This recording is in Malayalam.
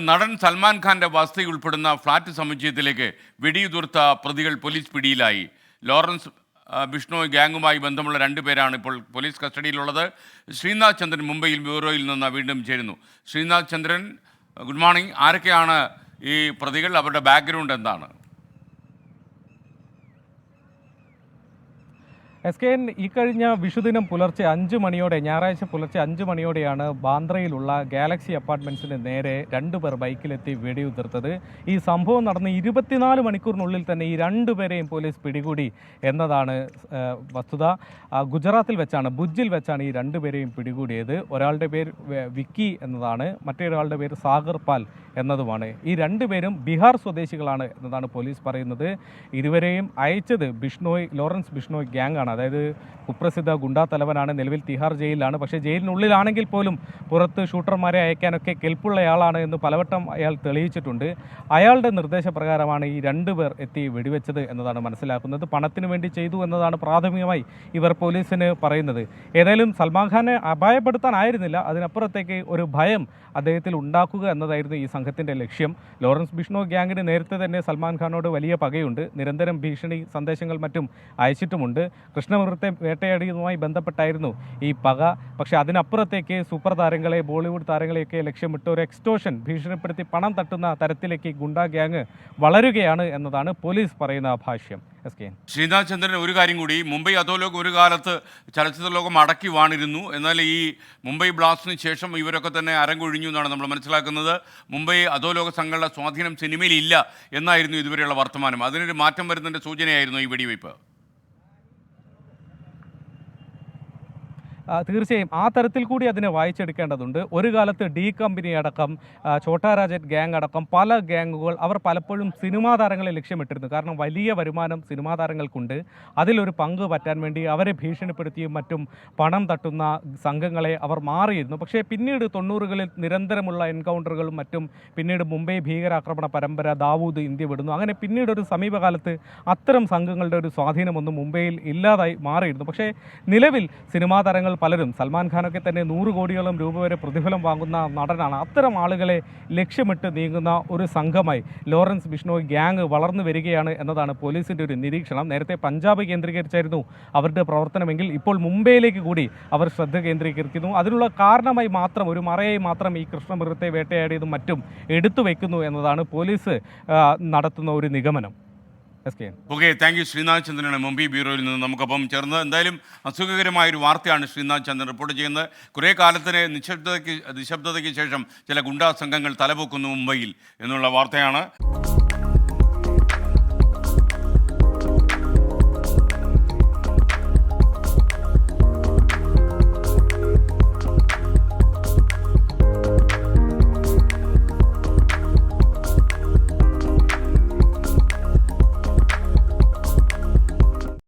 നടൻ സൽമാൻ ഖാന്റെ വസതി ഉൾപ്പെടുന്ന ഫ്ളാറ്റ് സമുച്ചയത്തിലേക്ക് വെടിയുതിർത്ത പ്രതികൾ പോലീസ് പിടിയിലായി. ലോറൻസ് ബിഷ്ണോയ് ഗ്യാങ്ങുമായി ബന്ധമുള്ള രണ്ടുപേരാണ് ഇപ്പോൾ പോലീസ് കസ്റ്റഡിയിലുള്ളത്. ശ്രീനാഥ് ചന്ദ്രൻ മുംബൈയിൽ ബ്യൂറോയിൽ നിന്ന് വീണ്ടും ചേരുന്നു. ശ്രീനാഥ് ചന്ദ്രൻ, ഗുഡ് മോർണിംഗ്. ആരൊക്കെയാണ് ഈ പ്രതികൾ? അവരുടെ ബാക്ക്ഗ്രൗണ്ട് എന്താണ്? SKN ഈ കഴിഞ്ഞ വിഷുദിനം പുലർച്ചെ 5 മണിയോടെ, ഞായറാഴ്ച പുലർച്ചെ 5 മണിയോടെയാണ് ബാന്ദ്രയിലുള്ള ഗാലക്സി അപ്പാർട്ട്മെൻറ്റ്സിന് നേരെ 2 പേർ ബൈക്കിലെത്തി വെടിയുതിർത്തത്. ഈ സംഭവം നടന്ന് 24 മണിക്കൂറിനുള്ളിൽ തന്നെ ഈ 2 പേരെയും പോലീസ് പിടികൂടി എന്നതാണ് വസ്തുത. ഗുജറാത്തിൽ വെച്ചാണ്, ഭുജിൽ വെച്ചാണ് ഈ 2 പേരെയും പിടികൂടിയത്. ഒരാളുടെ പേര് വിക്കി എന്നതാണ്, മറ്റൊരാളുടെ പേര് സാഗർ പാൽ എന്നതുമാണ്. ഈ 2 പേരും ബീഹാർ സ്വദേശികളാണ് എന്നതാണ് പോലീസ് പറയുന്നത്. ഇരുവരെയും അയച്ചത് ലോറൻസ് ബിഷ്ണോയ് ഗ്യാങ് ആണ്. അതായത് കുപ്രസിദ്ധ ഗുണ്ടാ തലവനാണ്. നിലവിൽ തിഹാർ ജയിലിലാണ്. പക്ഷേ ജയിലിനുള്ളിലാണെങ്കിൽ പോലും പുറത്ത് ഷൂട്ടർമാരെ അയക്കാനൊക്കെ കെൽപ്പുള്ളയാളാണ് എന്ന് പലവട്ടം അയാൾ തെളിയിച്ചിട്ടുണ്ട്. അയാളുടെ നിർദ്ദേശപ്രകാരമാണ് ഈ 2 പേർ എത്തി വെടിവെച്ചത് എന്നതാണ് മനസ്സിലാക്കുന്നത്. പണത്തിന് വേണ്ടി ചെയ്തു എന്നതാണ് പ്രാഥമികമായി ഇവർ പോലീസിന് പറയുന്നത്. ഏതായാലും സൽമാൻ ഖാനെ അപായപ്പെടുത്താനായിരുന്നില്ല, അതിനപ്പുറത്തേക്ക് ഒരു ഭയം അദ്ദേഹത്തിൽ ഉണ്ടാക്കുക എന്നതായിരുന്നു ഈ സംഘത്തിൻ്റെ ലക്ഷ്യം. ലോറൻസ് ബിഷ്ണോയ് ഗ്യാങ്ങിന് നേരത്തെ തന്നെ സൽമാൻ ഖാനോട് വലിയ പകയുണ്ട്. നിരന്തരം ഭീഷണി സന്ദേശങ്ങൾ മറ്റും അയച്ചിട്ടുമുണ്ട്. കൃഷ്ണമൃഗത്തെ വേട്ടയാടിയതുമായി ബന്ധപ്പെട്ടായിരുന്നു ഈ പക. പക്ഷേ അതിനപ്പുറത്തേക്ക് സൂപ്പർ താരങ്ങളെ, ബോളിവുഡ് താരങ്ങളെയൊക്കെ ലക്ഷ്യമിട്ട് ഒരു എക്സ്റ്റോഷൻ, ഭീഷണിപ്പെടുത്തി പണം തട്ടുന്ന തരത്തിലേക്ക് ഗുണ്ടാ ഗ്യാങ് വളരുകയാണ് എന്നതാണ് പോലീസ് പറയുന്ന ഭാഷ്യം. ശ്രീനാഥ് ചന്ദ്രൻ, ഒരു കാര്യം കൂടി, മുംബൈ അധോലോകം ഒരു കാലത്ത് ചലച്ചിത്ര ലോകം അടക്കി വാണിരുന്നു. എന്നാൽ ഈ മുംബൈ ബ്ലാസ്റ്റിന് ശേഷം ഇവരൊക്കെ തന്നെ അരങ്ങൊഴിഞ്ഞു എന്നാണ് നമ്മൾ മനസ്സിലാക്കുന്നത്. മുംബൈ അധോലോക സംഘങ്ങളുടെ സ്വാധീനം സിനിമയിൽ ഇല്ല എന്നായിരുന്നു ഇതുവരെയുള്ള വർത്തമാനം. അതിനൊരു മാറ്റം വരുന്നതിൻ്റെ സൂചനയായിരുന്നു ഈ വെടിവയ്പ്. തീർച്ചയായും ആ തരത്തിൽ കൂടി അതിനെ വായിച്ചെടുക്കേണ്ടതുണ്ട്. ഒരു കാലത്ത് ഡി കമ്പനി അടക്കം, ഛോട്ടാ രാജൻ ഗ്യാങ് അടക്കം പല ഗ്യാങ്ങുകൾ അവർ പലപ്പോഴും സിനിമാ താരങ്ങളെ ലക്ഷ്യമിട്ടിരുന്നു. കാരണം വലിയ വരുമാനം സിനിമാ താരങ്ങൾക്കുണ്ട്. അതിലൊരു പങ്ക് പറ്റാൻ വേണ്ടി അവരെ ഭീഷണിപ്പെടുത്തിയും മറ്റും പണം തട്ടുന്ന സംഘങ്ങളെ അവർ മാറിയിരുന്നു. പക്ഷേ പിന്നീട് 90കളിൽ നിരന്തരമുള്ള എൻകൗണ്ടറുകളും മറ്റും, പിന്നീട് മുംബൈ ഭീകരാക്രമണ പരമ്പര, ദാവൂദ് ഇന്ത്യ വിടുന്നു, അങ്ങനെ പിന്നീട് ഒരു സമീപകാലത്ത് അത്തരം സംഘങ്ങളുടെ ഒരു സ്വാധീനമൊന്നും മുംബൈയിൽ ഇല്ലാതായി മാറിയിരുന്നു. പക്ഷേ നിലവിൽ സിനിമാ താരങ്ങൾ പലരും, സൽമാൻ ഖാനൊക്കെ തന്നെ 100 കോടിയോളം രൂപ വരെ പ്രതിഫലം വാങ്ങുന്ന നടനാണ്. അത്തരം ആളുകളെ ലക്ഷ്യമിട്ട് നീങ്ങുന്ന ഒരു സംഘമായി ലോറൻസ് ബിഷ്ണോയ് ഗ്യാങ് വളർന്നു വരികയാണ് എന്നതാണ് പോലീസിൻ്റെ ഒരു നിരീക്ഷണം. നേരത്തെ പഞ്ചാബ് കേന്ദ്രീകരിച്ചായിരുന്നു അവരുടെ പ്രവർത്തനമെങ്കിൽ ഇപ്പോൾ മുംബൈയിലേക്ക് കൂടി അവർ ശ്രദ്ധ കേന്ദ്രീകരിക്കുന്നു. അതിനുള്ള കാരണമായി മാത്രം, ഒരു മറയായി മാത്രം ഈ കൃഷ്ണമൃഗത്തെ വേട്ടയാടിയതും മറ്റും എടുത്തു വയ്ക്കുന്നു എന്നതാണ് പോലീസ് നടത്തുന്ന ഒരു നിഗമനം. Okay, thank you. ശ്രീനാഥ് ചന്ദ്രനാണ് മുംബൈ ബ്യൂറോയിൽ നിന്ന് നമുക്കൊപ്പം ചേർന്നത്. എന്തായാലും അസുഖകരമായൊരു വാർത്തയാണ് ശ്രീനാഥ് ചന്ദ്രൻ റിപ്പോർട്ട് ചെയ്യുന്നത്. കുറേ കാലത്തിന് നിശബ്ദതയ്ക്ക് ശേഷം ചില ഗുണ്ടാ സംഘങ്ങൾ തലപൊക്കുന്നു മുംബൈയിൽ എന്നുള്ള വാർത്തയാണ്.